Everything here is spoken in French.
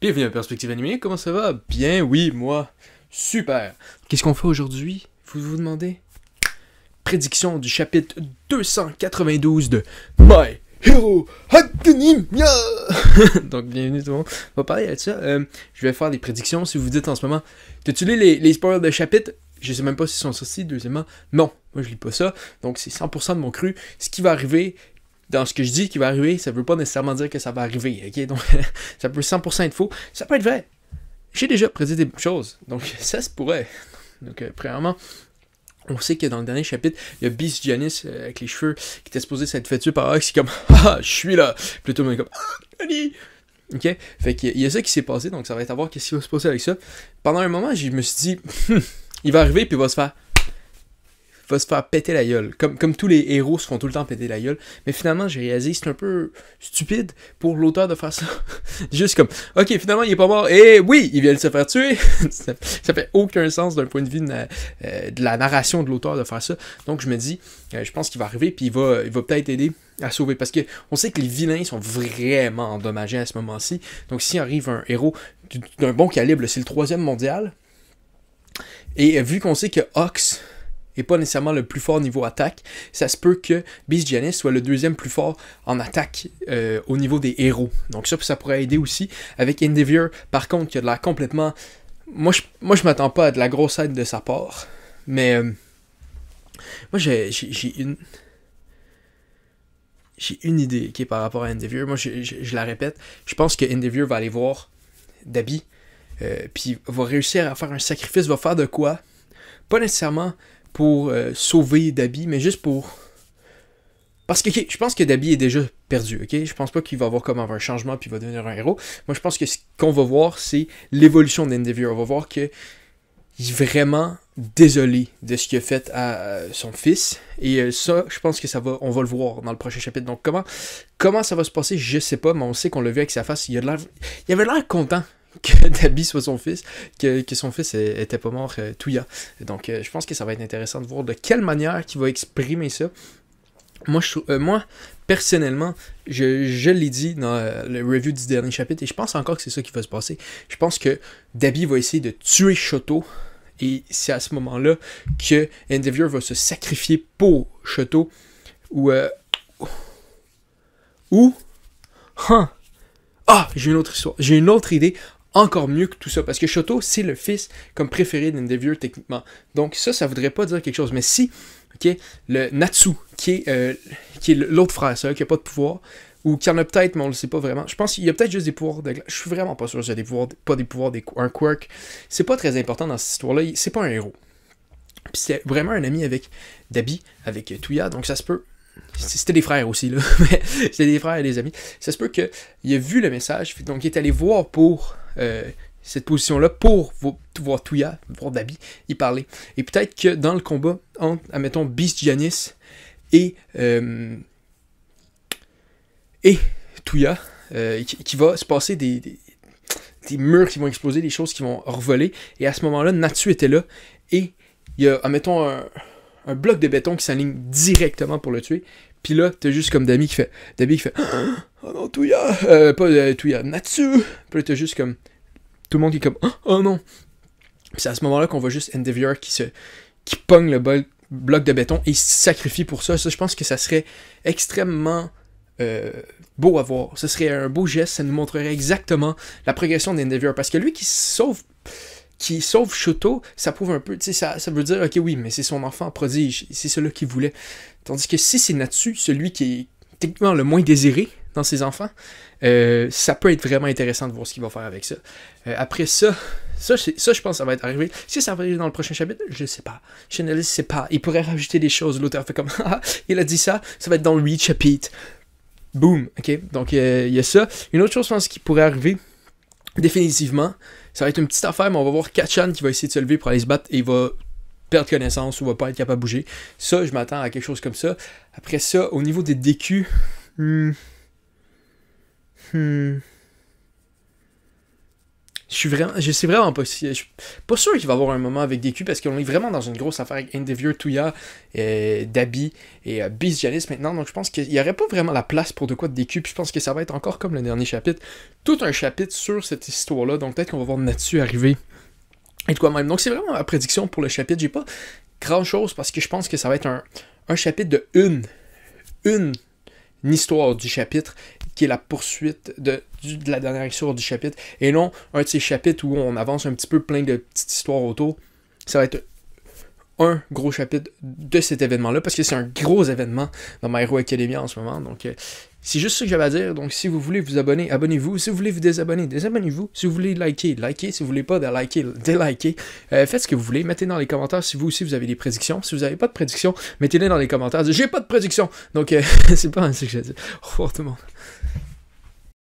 Bienvenue à Perspective Animée, comment ça va? Bien, oui, moi, super. Qu'est-ce qu'on fait aujourd'hui? Vous vous demandez? Prédiction du chapitre 292 de My Hero Academia! Donc, bienvenue tout le monde. On va parler de ça. Je vais faire des prédictions. Si vous vous dites en ce moment, t'as-tu lu les spoilers de chapitre? Je sais même pas s'ils sont sortis. Deuxièmement, non, moi je lis pas ça. Donc, c'est 100% de mon cru. Ce qui va arriver, dans ce que je dis qui va arriver, ça veut pas nécessairement dire que ça va arriver, ok? Donc, ça peut 100% être faux, ça peut être vrai. J'ai déjà prédit des choses, donc ça se pourrait. Donc, premièrement, on sait que dans le dernier chapitre, il y a Beast Giannis avec les cheveux qui était supposé s'être fait tuer par Ox, qui est comme « Ah, je suis là! » Puis tout le monde est comme « Ah, Annie! » Ok? Fait qu'il y a ça qui s'est passé, donc ça va être à voir qu'est-ce qui va se passer avec ça. Pendant un moment, je me suis dit « Il va arriver, puis il va se faire péter la gueule. Comme tous les héros se font tout le temps péter la gueule. Mais finalement, j'ai réalisé que c'est un peu stupide pour l'auteur de faire ça. Juste comme, ok, finalement, il est pas mort. Et oui, il vient de se faire tuer. ça fait aucun sens d'un point de vue de la narration de l'auteur de faire ça. Donc, je me dis, je pense qu'il va arriver, puis il va peut-être aider à sauver. Parce que on sait que les vilains sont vraiment endommagés à ce moment-ci. Donc, s'il arrive un héros d'un bon calibre, c'est le 3e mondial. Et vu qu'on sait que Ox et pas nécessairement le plus fort niveau attaque, ça se peut que Beast Giannis soit le 2e plus fort en attaque au niveau des héros. Donc ça pourrait aider aussi. Avec Endeavor, par contre, qui a de l'air complètement... Moi, je m'attends pas à de la grosse aide de sa part. Mais moi, j'ai une idée qui est par rapport à Endeavor. Moi, je la répète. Je pense que Endeavor va aller voir Dabi. Puis va réussir à faire un sacrifice. Va faire de quoi? Pas nécessairement pour sauver Dabi, mais juste pour... Parce que je pense que Dabi est déjà perdu, ok? Je pense pas qu'il va avoir comme un changement puis il va devenir un héros. Moi, je pense que ce qu'on va voir, c'est l'évolution d'Endeavor. On va voir que il est vraiment désolé de ce qu'il a fait à son fils. Et ça, je pense que on va le voir dans le prochain chapitre. Donc, comment ça va se passer, je sais pas, mais on sait qu'on l'a vu avec sa face. Il avait l'air content que Dabi soit son fils, que son fils était pas mort, Touya. Donc, je pense que ça va être intéressant de voir de quelle manière il va exprimer ça. Moi, personnellement, je l'ai dit dans le review du dernier chapitre, et je pense encore que c'est ça qui va se passer. Je pense que Dabi va essayer de tuer Shoto, et c'est à ce moment-là que Endeavor va se sacrifier pour Shoto, j'ai une autre histoire, j'ai une autre idée, encore mieux que tout ça, parce que Shoto, c'est le fils comme préféré d'Endeavor techniquement. Donc ça voudrait pas dire quelque chose, mais si, ok, le Natsu, qui est l'autre frère, ça, qui a pas de pouvoir, ou qui en a peut-être, mais on le sait pas vraiment. Je pense qu'il y a peut-être juste des pouvoirs de glace. Je suis vraiment pas sûr qu'il y a des pouvoirs, pas des pouvoirs, un quirk. C'est pas très important dans cette histoire-là, c'est pas un héros. Puis c'est vraiment un ami avec Dabi, avec Touya, donc ça se peut. C'était des frères aussi, là. Mais c'était des frères et des amis. Ça se peut qu'il a vu le message, donc il est allé voir pour cette position-là, pour voir Touya, voir Dabi, y parler. Et peut-être que dans le combat entre, admettons, Beast Giannis et Touya, qui va se passer des murs qui vont exploser, des choses qui vont revoler. Et à ce moment-là, Natsu était là, et il y a, admettons, un bloc de béton qui s'aligne directement pour le tuer. Puis là, t'as juste comme Dabi qui fait oh non, Touya! Pas Touya, Natsu! Puis là, t'as juste comme... Tout le monde qui est comme oh non! Puis c'est à ce moment-là qu'on voit juste Endeavor qui pogne le bloc de béton et il se sacrifie pour ça. Ça, je pense que ça serait extrêmement beau à voir. Ce serait un beau geste, ça nous montrerait exactement la progression d'Endeavor. Parce que lui qui sauve Shoto, ça prouve un peu, tu sais, ça veut dire, ok, oui, mais c'est son enfant prodige, c'est celui qu'il voulait. Tandis que si c'est Natsu, celui qui est techniquement le moins désiré dans ses enfants, ça peut être vraiment intéressant de voir ce qu'il va faire avec ça. Après ça, je pense que ça va être arrivé. Si ça va arriver dans le prochain chapitre, je sais pas. Je ne sais pas. Il pourrait rajouter des choses. L'auteur fait comme, il a dit ça va être dans le 8 chapitre. Boom, ok? Donc, il y a ça. Une autre chose, je pense, qui pourrait arriver, définitivement, ça va être une petite affaire, mais on va voir Kachan qui va essayer de se lever pour aller se battre et il va perdre connaissance ou va pas être capable de bouger. Ça, je m'attends à quelque chose comme ça. Après ça, au niveau des DQ, je Je sais vraiment pas si... Je suis pas sûr qu'il va y avoir un moment avec Deku, parce qu'on est vraiment dans une grosse affaire avec Endeavor, Tuya, Dabi et Beast Janice maintenant, donc je pense qu'il y aurait pas vraiment la place pour de quoi de Deku, puis je pense que ça va être encore comme le dernier chapitre, tout un chapitre sur cette histoire-là, donc peut-être qu'on va voir Natsu arriver et de quoi même. Donc c'est vraiment ma prédiction pour le chapitre, j'ai pas grand-chose, parce que je pense que ça va être un chapitre de une histoire du chapitre, qui est la poursuite de la dernière histoire du chapitre, et non un de ces chapitres où on avance un petit peu plein de petites histoires autour. Ça va être un gros chapitre de cet événement-là, parce que c'est un gros événement dans My Hero Academia en ce moment, donc c'est juste ça que j'avais à dire. Donc si vous voulez vous abonner, abonnez-vous. Si vous voulez vous désabonner, désabonnez-vous. Si vous voulez liker, likez. Si vous voulez pas liker, délikez. Faites ce que vous voulez. Mettez dans les commentaires si vous aussi vous avez des prédictions. Si vous n'avez pas de prédictions, mettez-les dans les commentaires. J'ai pas de prédiction. Donc c'est pas ainsi que je dis. Au revoir tout le monde.